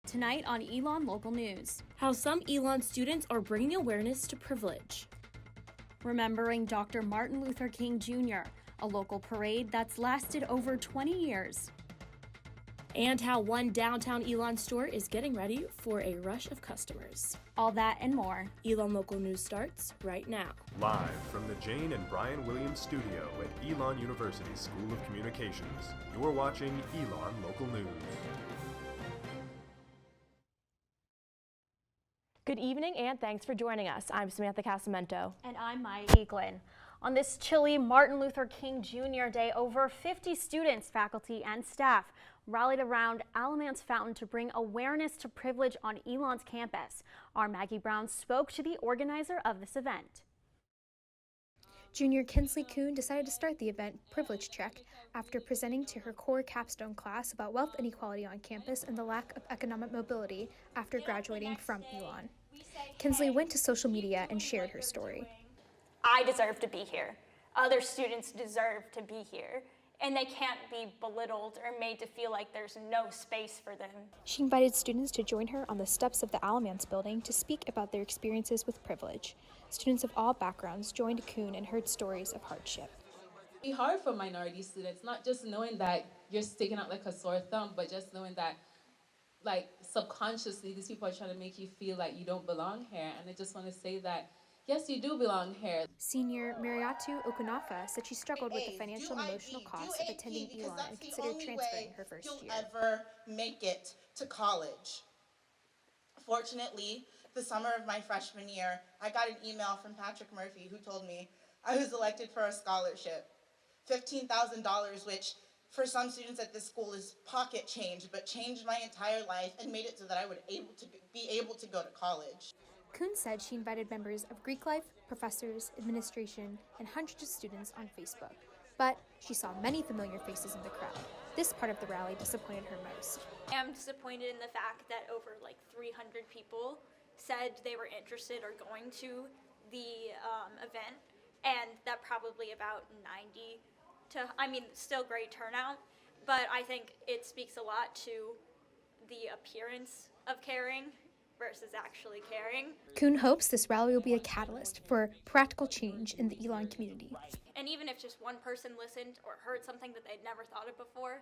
Tonight on Elon Local News. How some Elon students are bringing awareness to privilege. Remembering Dr. Martin Luther King Jr., a local parade that's lasted over 20 years. And how one downtown Elon store is getting ready for a rush of customers. All that and more. Elon Local News starts right now. Live from the Jane and Brian Williams studio at Elon University School of Communications, you're watching Elon Local News. Good evening and thanks for joining us. I'm Samantha Casamento. And I'm Maya Eaglin. On this chilly Martin Luther King Jr. Day, over 50 students, faculty, and staff rallied around Alamance Fountain to bring awareness to privilege on Elon's campus. Our Maggie Brown spoke to the organizer of this event. Junior Kinsley Kuhn decided to start the event Privilege Check after presenting to her core capstone class about wealth inequality on campus and the lack of economic mobility after graduating from Elon. Kinsley went to social media and shared her story. I deserve to be here. Other students deserve to be here. And they can't be belittled or made to feel like there's no space for them. She invited students to join her on the steps of the Alamance building to speak about their experiences with privilege. Students of all backgrounds joined Kuhn and heard stories of hardship. It'd be hard for minority students, not just knowing that you're sticking out like a sore thumb, but just knowing that, like, subconsciously, these people are trying to make you feel like you don't belong here. And I just want to say that yes, you do belong here. Senior Mariatu Okunafa said she struggled with the financial and emotional costs of attending Elon and considered transferring her first year. Ever make it to college. Fortunately, the summer of my freshman year, I got an email from Patrick Murphy who told me I was elected for a scholarship. $15,000, which for some students at this school is pocket change, but changed my entire life and made it so that I would be able to go to college. Kuhn said she invited members of Greek life, professors, administration, and hundreds of students on Facebook. But she saw many familiar faces in the crowd. This part of the rally disappointed her most. I'm disappointed in the fact that over like 300 people said they were interested or going to the event, and that probably about 90 to, still great turnout, but I think it speaks a lot to the appearance of caring versus actually caring. Kuhn hopes this rally will be a catalyst for practical change in the Elon community. And even if just one person listened or heard something that they'd never thought of before,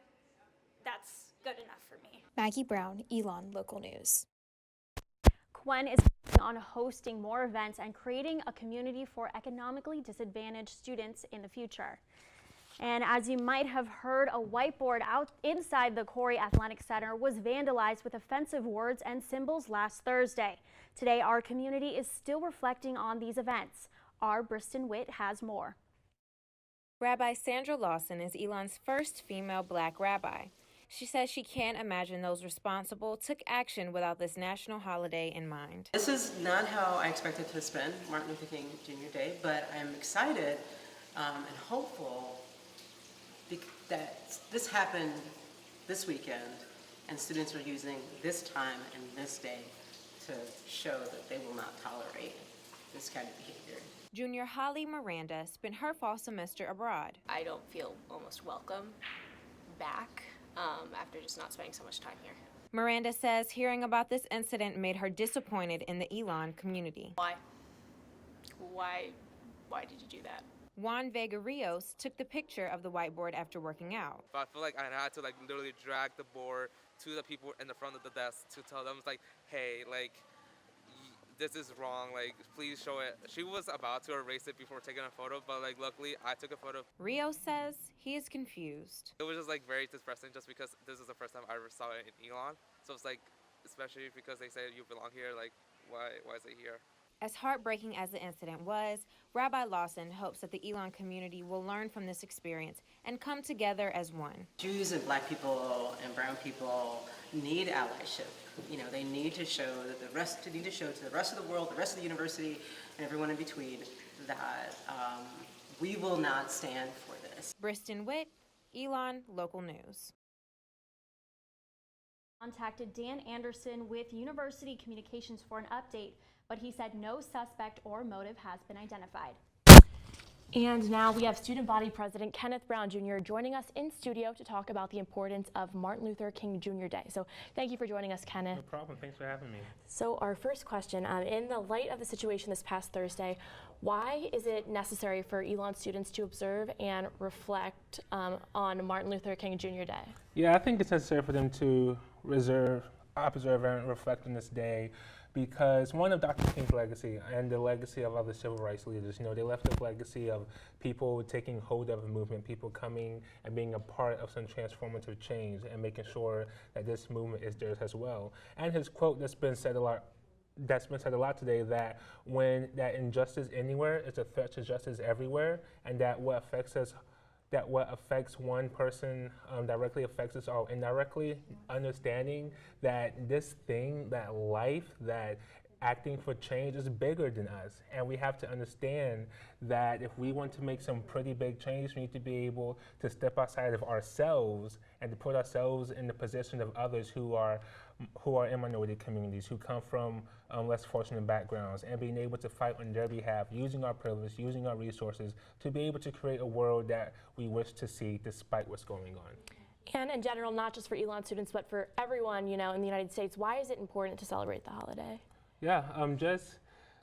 that's good enough for me. Maggie Brown, Elon Local News. Quen is working on hosting more events and creating a community for economically disadvantaged students in the future. And as you might have heard, a whiteboard out inside the Corey Athletic Center was vandalized with offensive words and symbols last Thursday. Today, our community is still reflecting on these events. Our Briston Witt has more. Rabbi Sandra Lawson is Elon's first female black rabbi. She says she can't imagine those responsible took action without this national holiday in mind. This is not how I expected to spend Martin Luther King Jr. Day, but I'm excited and hopeful that this happened this weekend, and students are using this time and this day to show that they will not tolerate this kind of behavior. Junior Holly Miranda spent her fall semester abroad. I don't feel almost welcome back after just not spending so much time here. Miranda says hearing about this incident made her disappointed in the Elon community. Why did you do that? Juan Vega Rios took the picture of the whiteboard after working out. I feel like I had to literally drag the board to the people in the front of the desk to tell them, hey, this is wrong, please show it. She was about to erase it before taking a photo, but luckily I took a photo. Rios says he is confused. It was just very depressing just because this is the first time I ever saw it in Elon. So it's especially because they say you belong here, why is it here? As heartbreaking as the incident was, Rabbi Lawson hopes that the Elon community will learn from this experience and come together as one. Jews and black people and brown people need allyship. They need to show that the rest of the world, the rest of the university, and everyone in between that we will not stand for this. Briston Witt, Elon Local News. Contacted Dan Anderson with University Communications for an update, but he said no suspect or motive has been identified. And now we have Student Body President Kenneth Brown Jr. joining us in studio to talk about the importance of Martin Luther King Jr. Day. So thank you for joining us, Kenneth. No problem. Thanks for having me. So our first question, in the light of the situation this past Thursday, why is it necessary for Elon students to observe and reflect on Martin Luther King Jr. Day? Yeah, I think it's necessary for them to observe and reflect on this day because one of Dr. King's legacy and the legacy of other civil rights leaders, they left a legacy of people taking hold of a movement, people coming and being a part of some transformative change and making sure that this movement is theirs as well. And his quote that's been said a lot today, that when that injustice anywhere is a threat to justice everywhere, and that what affects one person directly affects us all indirectly, understanding that this thing, that life, that acting for change is bigger than us. And we have to understand that if we want to make some pretty big change, we need to be able to step outside of ourselves and to put ourselves in the position of others who are in minority communities, who come from less fortunate backgrounds, and being able to fight on their behalf, using our privilege, using our resources, to be able to create a world that we wish to see despite what's going on. And in general, not just for Elon students, but for everyone, in the United States, why is it important to celebrate the holiday? Yeah,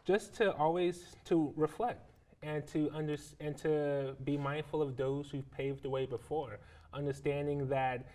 just to always to reflect and to be mindful of those who paved the way before, understanding that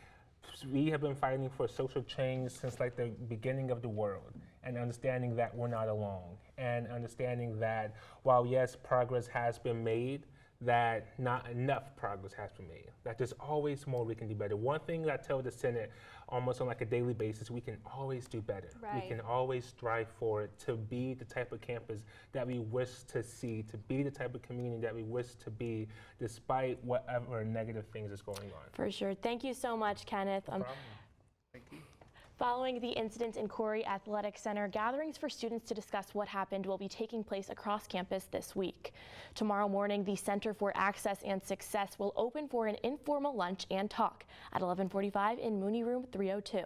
we have been fighting for social change since like the beginning of the world, and understanding that we're not alone, and understanding that while yes, progress has been made, that not enough progress has been made, that there's always more we can do better. One thing that I tell the Senate almost on like a daily basis, we can always do better. Right. We can always strive for it, to be the type of campus that we wish to see, to be the type of community that we wish to be, despite whatever negative things is going on. For sure. Thank you so much, Kenneth. No problem. Thank you. Following the incident in Corey Athletic Center, gatherings for students to discuss what happened will be taking place across campus this week. Tomorrow morning, the Center for Access and Success will open for an informal lunch and talk at 11:45 in Mooney Room 302.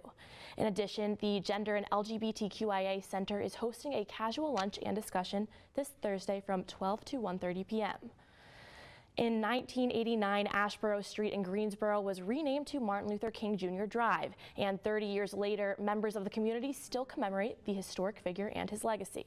In addition, the Gender and LGBTQIA Center is hosting a casual lunch and discussion this Thursday from 12 to 1:30 p.m. In 1989, Ashboro Street in Greensboro was renamed to Martin Luther King Jr. Drive, and 30 years later, members of the community still commemorate the historic figure and his legacy.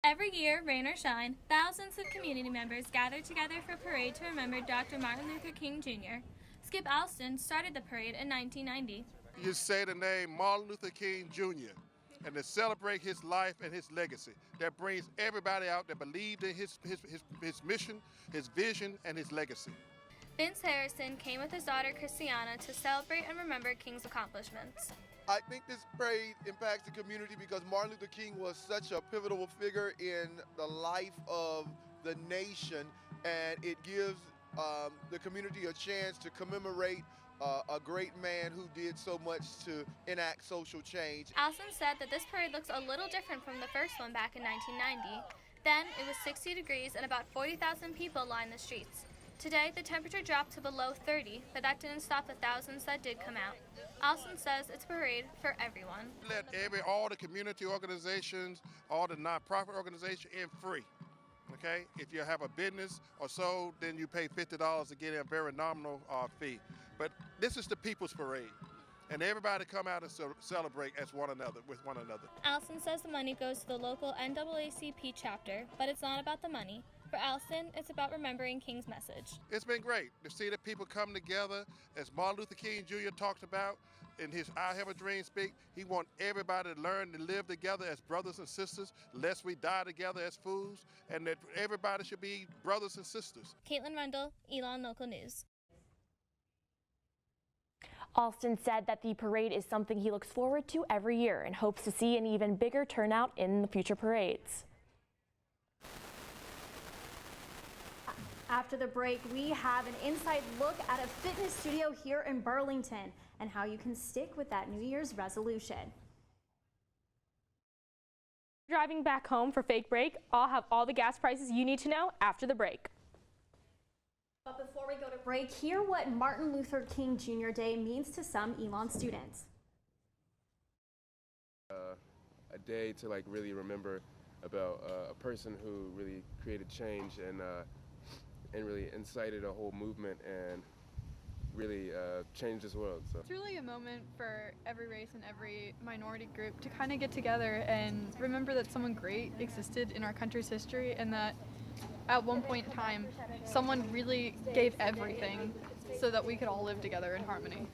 Every year, rain or shine, thousands of community members gather together for a parade to remember Dr. Martin Luther King Jr. Skip Alston started the parade in 1990. You say the name Martin Luther King Jr. and to celebrate his life and his legacy. That brings everybody out that believed in his mission, his vision, and his legacy. Vince Harrison came with his daughter Christiana to celebrate and remember King's accomplishments. I think this parade impacts the community because Martin Luther King was such a pivotal figure in the life of the nation, and it gives the community a chance to commemorate a great man who did so much to enact social change. Alston said that this parade looks a little different from the first one back in 1990. Then it was 60 degrees and about 40,000 people lined the streets. Today, the temperature dropped to below 30, but that didn't stop the thousands that did come out. Alston says it's a parade for everyone. Let all the community organizations, all the nonprofit organizations in free. Okay, if you have a business or so, then you pay $50 to get in a very nominal fee. But this is the People's Parade, and everybody come out and celebrate with one another. Alston says the money goes to the local NAACP chapter, but it's not about the money. For Alston, it's about remembering King's message. It's been great to see that people come together, as Martin Luther King Jr. talked about in his I Have a Dream speak. He wants everybody to learn to live together as brothers and sisters, lest we die together as fools, and that everybody should be brothers and sisters. Caitlin Rundle, Elon Local News. Alston said that the parade is something he looks forward to every year and hopes to see an even bigger turnout in the future parades. After the break, we have an inside look at a fitness studio here in Burlington and how you can stick with that New Year's resolution. Driving back home for Fake Break, I'll have all the gas prices you need to know after the break. But before we go to break, hear what Martin Luther King Jr. Day means to some Elon students. A day to really remember about a person who really created change and really incited a whole movement and really changed this world. So it's really a moment for every race and every minority group to kind of get together and remember that someone great existed in our country's history, and that at one point in time someone really gave everything so that we could all live together in harmony.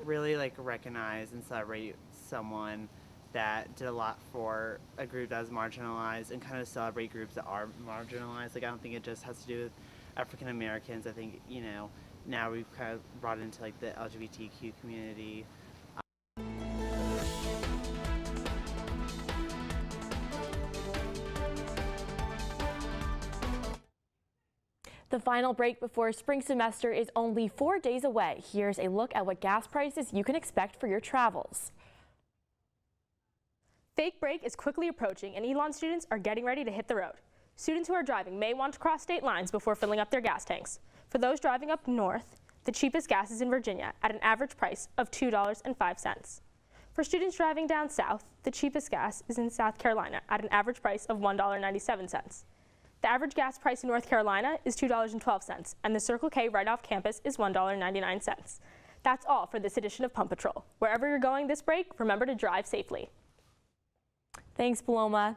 Really recognize and celebrate someone that did a lot for a group that was marginalized, and kind of celebrate groups that are marginalized. I don't think it just has to do with African Americans. I think, now we've kind of brought into the LGBTQ community. The final break before spring semester is only 4 days away. Here's a look at what gas prices you can expect for your travels. Fake break is quickly approaching, and Elon students are getting ready to hit the road. Students who are driving may want to cross state lines before filling up their gas tanks. For those driving up north, the cheapest gas is in Virginia at an average price of $2.05. For students driving down south, the cheapest gas is in South Carolina at an average price of $1.97. The average gas price in North Carolina is $2.12, and the Circle K right off campus is $1.99. That's all for this edition of Pump Patrol. Wherever you're going this break, remember to drive safely. Thanks, Paloma.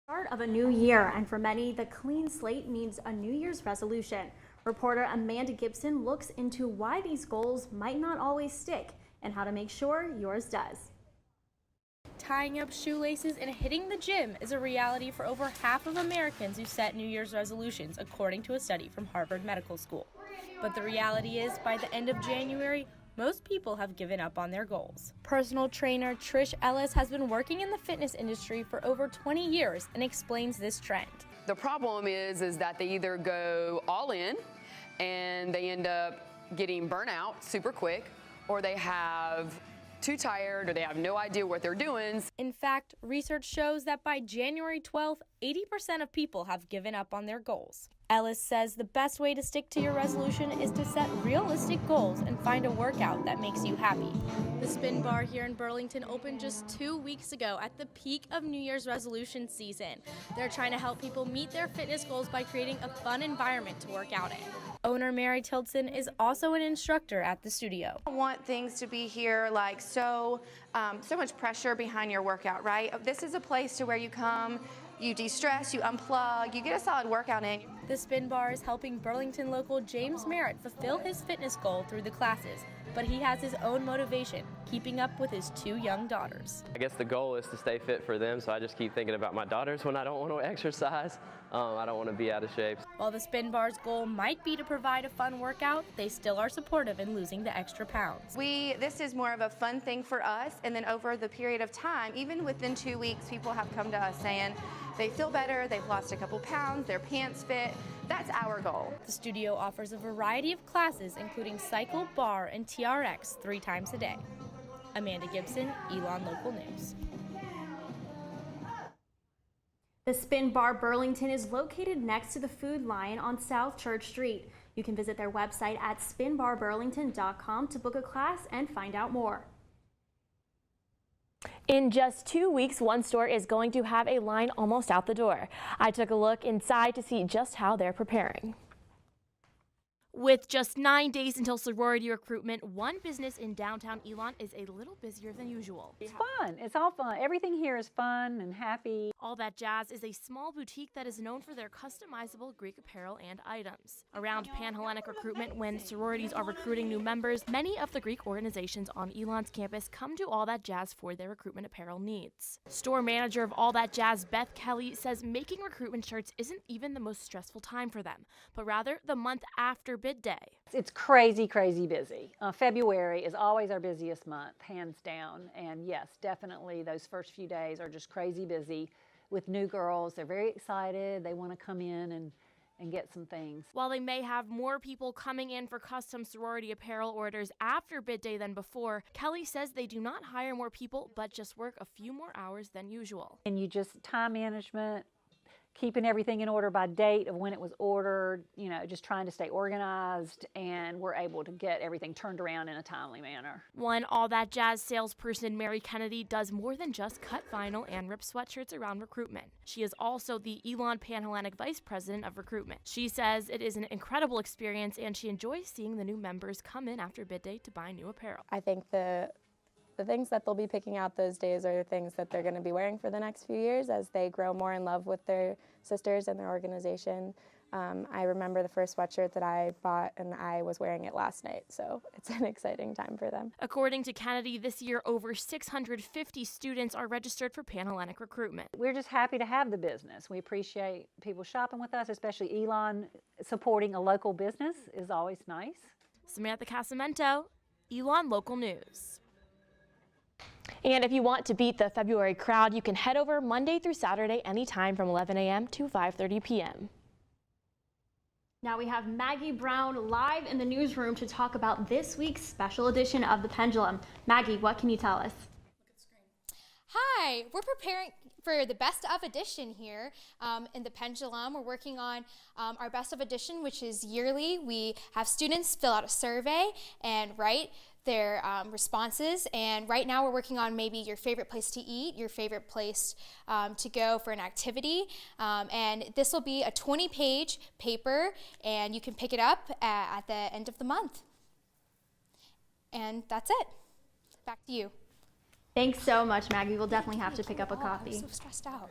Start of a new year, and for many, the clean slate means a New Year's resolution. Reporter Amanda Gibson looks into why these goals might not always stick and how to make sure yours does. Tying up shoelaces and hitting the gym is a reality for over half of Americans who set New Year's resolutions, according to a study from Harvard Medical School. But the reality is, by the end of January, most people have given up on their goals. Personal trainer Trish Ellis has been working in the fitness industry for over 20 years and explains this trend. The problem is that they either go all in and they end up getting burnt out super quick, or they have too tired, or they have no idea what they're doing. In fact, research shows that by January 12th, 80% of people have given up on their goals. Ellis says the best way to stick to your resolution is to set realistic goals and find a workout that makes you happy. The Spin Bar here in Burlington opened just 2 weeks ago at the peak of New Year's resolution season. They're trying to help people meet their fitness goals by creating a fun environment to work out in. Owner Mary Tildson is also an instructor at the studio. I want things to be here so much pressure behind your workout, right? This is a place to where you come, you de-stress, you unplug, you get a solid workout in. The Spin Bar is helping Burlington local James Merritt fulfill his fitness goal through the classes, but he has his own motivation, keeping up with his 2 young daughters. I guess the goal is to stay fit for them, so I just keep thinking about my daughters when I don't want to exercise. I don't want to be out of shape. While the Spin Bar's goal might be to provide a fun workout, they still are supportive in losing the extra pounds. This is more of a fun thing for us, and then over the period of time, even within 2 weeks, people have come to us saying they feel better, they've lost a couple pounds, their pants fit. That's our goal. The studio offers a variety of classes, including cycle, bar, and TRX 3 times a day. Amanda Gibson, Elon Local News. The Spin Bar Burlington is located next to the Food Lion on South Church Street. You can visit their website at spinbarburlington.com to book a class and find out more. In just 2 weeks, one store is going to have a line almost out the door. I took a look inside to see just how they're preparing. With just 9 days until sorority recruitment, one business in downtown Elon is a little busier than usual. It's fun. It's all fun. Everything here is fun and happy. All That Jazz is a small boutique that is known for their customizable Greek apparel and items. Around Pan-Hellenic recruitment, when sororities are recruiting new members, many of the Greek organizations on Elon's campus come to All That Jazz for their recruitment apparel needs. Store manager of All That Jazz, Beth Kelly, says making recruitment shirts isn't even the most stressful time for them, but rather the month after bid day. It's crazy, crazy busy. February is always our busiest month, hands down. And yes, definitely those first few days are just crazy busy with new girls. They're very excited. They want to come in and get some things. While they may have more people coming in for custom sorority apparel orders after bid day than before, Kelly says they do not hire more people, but just work a few more hours than usual. And you just, time management, keeping everything in order by date of when it was ordered, just trying to stay organized, and we're able to get everything turned around in a timely manner. One All That Jazz salesperson, Mary Kennedy, does more than just cut vinyl and rip sweatshirts around recruitment. She is also the Elon Pan-Hellenic Vice President of Recruitment. She says it is an incredible experience, and she enjoys seeing the new members come in after bid day to buy new apparel. I think the things that they'll be picking out those days are the things that they're going to be wearing for the next few years as they grow more in love with their sisters and their organization. I remember the first sweatshirt that I bought, and I was wearing it last night, so it's an exciting time for them. According to Kennedy, this year over 650 students are registered for Pan-Hellenic recruitment. We're just happy to have the business. We appreciate people shopping with us, especially Elon supporting a local business is always nice. Samantha Casamento, Elon Local News. And if you want to beat the February crowd, you can head over Monday through Saturday anytime from 11 a.m. to 5:30 p.m. Now we have Maggie Brown live in the newsroom to talk about this week's special edition of The Pendulum. Maggie, what can you tell us? Hi, we're preparing for the best of edition here in The Pendulum. We're working on our best of edition, which is yearly. We have students fill out a survey and write their responses, and right now we're working on maybe your favorite place to eat, your favorite place to go for an activity, and this will be a 20-page paper, and you can pick it up at the end of the month. And that's it. Back to you. Thanks so much, Maggie. We'll definitely have to pick up a copy. I'm so stressed out.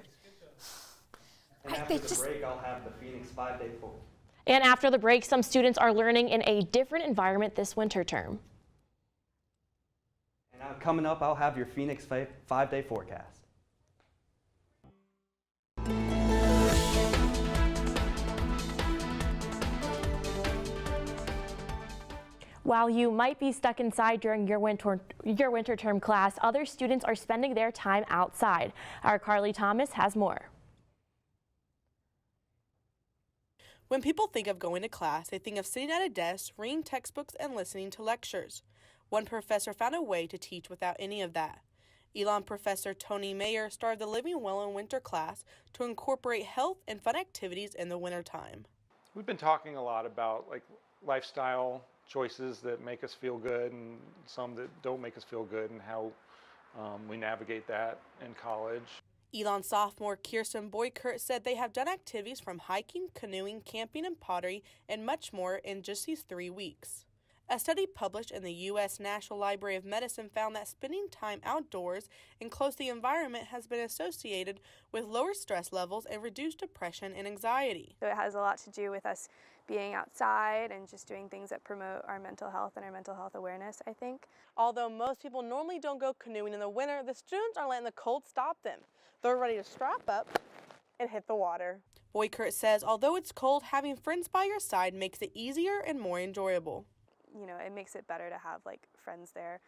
And after the break, I'll have the Phoenix 5-day full. And after the break, some students are learning in a different environment this winter term. And now coming up, I'll have your Phoenix 5-day forecast. While you might be stuck inside during your winter term class, other students are spending their time outside. Our Carly Thomas has more. When people think of going to class, they think of sitting at a desk, reading textbooks, and listening to lectures. One professor found a way to teach without any of that. Elon professor Tony Mayer started the Living Well in Winter class to incorporate health and fun activities in the wintertime. We've been talking a lot about lifestyle choices that make us feel good and some that don't make us feel good, and how we navigate that in college. Elon sophomore Kirsten Boykert said they have done activities from hiking, canoeing, camping, and pottery, and much more in just these 3 weeks. A study published in the U.S. National Library of Medicine found that spending time outdoors and close to the environment has been associated with lower stress levels and reduced depression and anxiety. So it has a lot to do with us being outside and just doing things that promote our mental health and our mental health awareness, I think. Although most people normally don't go canoeing in the winter, the students aren't letting the cold stop them. They're ready to strap up and hit the water. Boykert says although it's cold, having friends by your side makes it easier and more enjoyable. You know, it makes it better to have friends there,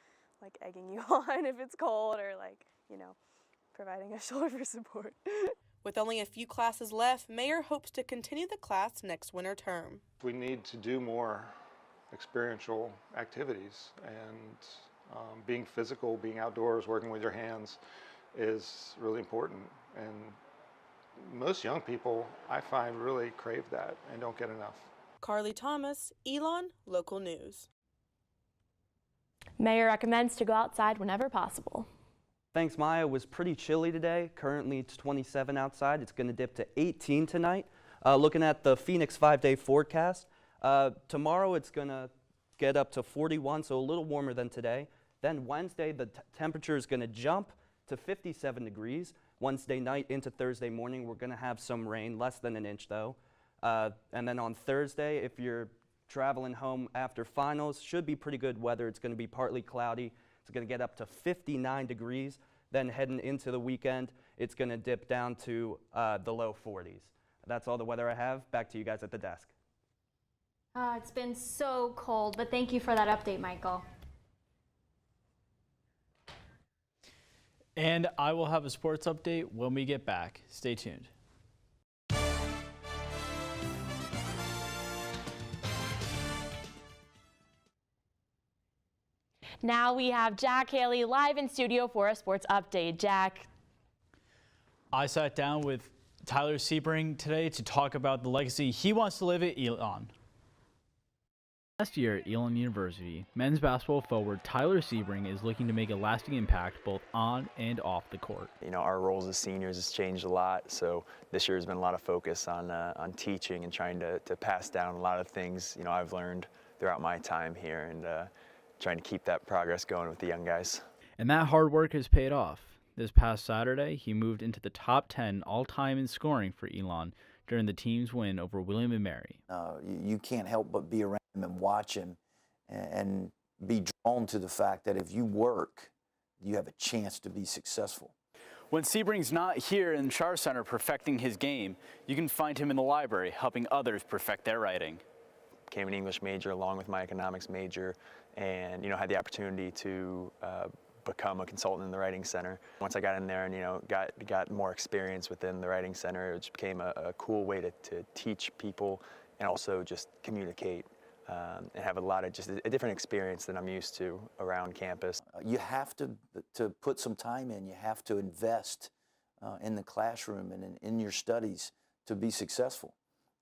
egging you on if it's cold, or providing a shoulder for support. With only a few classes left, Mayer hopes to continue the class next winter term. We need to do more experiential activities, and being physical, being outdoors, working with your hands is really important. And most young people, I find, really crave that and don't get enough. Carly Thomas, Elon Local News. Mayor recommends to go outside whenever possible. Thanks, Maya. It was pretty chilly today. Currently it's 27 outside. It's going to dip to 18 tonight. Looking at the Phoenix 5-day forecast, tomorrow it's going to get up to 41, so a little warmer than today. Then Wednesday, the temperature is going to jump to 57 degrees. Wednesday night into Thursday morning, we're going to have some rain, less than an inch though. And then on Thursday, if you're traveling home after finals, should be pretty good weather. It's going to be partly cloudy. It's going to get up to 59 degrees. Then heading into the weekend, it's going to dip down to the low 40s. That's all the weather I have. Back to you guys at the desk. It's been so cold, but thank you for that update, Michael. And I will have a sports update when we get back. Stay tuned. Now we have Jack Haley live in studio for a sports update. Jack. I sat down with Tyler Sebring today to talk about the legacy he wants to live at Elon. Last year at Elon University, men's basketball forward Tyler Sebring is looking to make a lasting impact both on and off the court. You know, our roles as seniors has changed a lot, so this year has been a lot of focus on teaching and trying to pass down a lot of things, you know, I've learned throughout my time here, and trying to keep that progress going with the young guys. And that hard work has paid off. This past Saturday, he moved into the top 10 all-time in scoring for Elon during the team's win over William & Mary. You can't help but be around him and watch him and be drawn to the fact that if you work, you have a chance to be successful. When Sebring's not here in Char Center perfecting his game, you can find him in the library helping others perfect their writing. Became an English major along with my economics major, and you know, had the opportunity to become a consultant in the Writing Center. Once I got in there and, you know, got more experience within the Writing Center, it just became a cool way to teach people and also just communicate and have a lot of just a different experience than I'm used to around campus. You have to put some time in. You have to invest in the classroom and in your studies to be successful.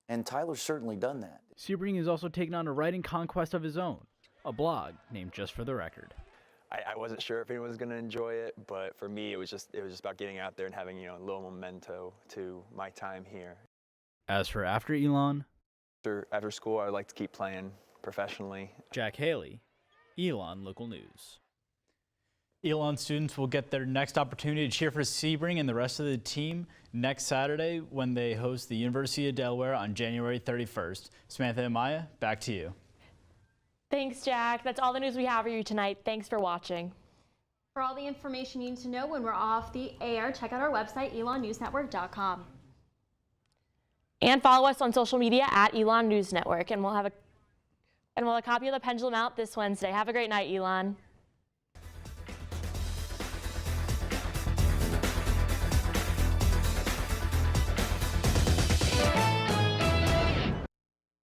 And Tyler's certainly done that. Sebring has also taken on a writing conquest of his own, a blog named Just for the Record. I wasn't sure if anyone was going to enjoy it, but for me, it was just about getting out there and having, you know, a little memento to my time here. As for after Elon, after school, I'd like to keep playing professionally. Jack Haley, Elon Local News. Elon students will get their next opportunity to cheer for Sebring and the rest of the team next Saturday when they host the University of Delaware on January 31st. Samantha and Maya, back to you. Thanks, Jack. That's all the news we have for you tonight. Thanks for watching. For all the information you need to know when we're off the air, check out our website, elonnewsnetwork.com. And follow us on social media at Elon News Network. And we'll have a copy of the pendulum out this Wednesday. Have a great night, Elon.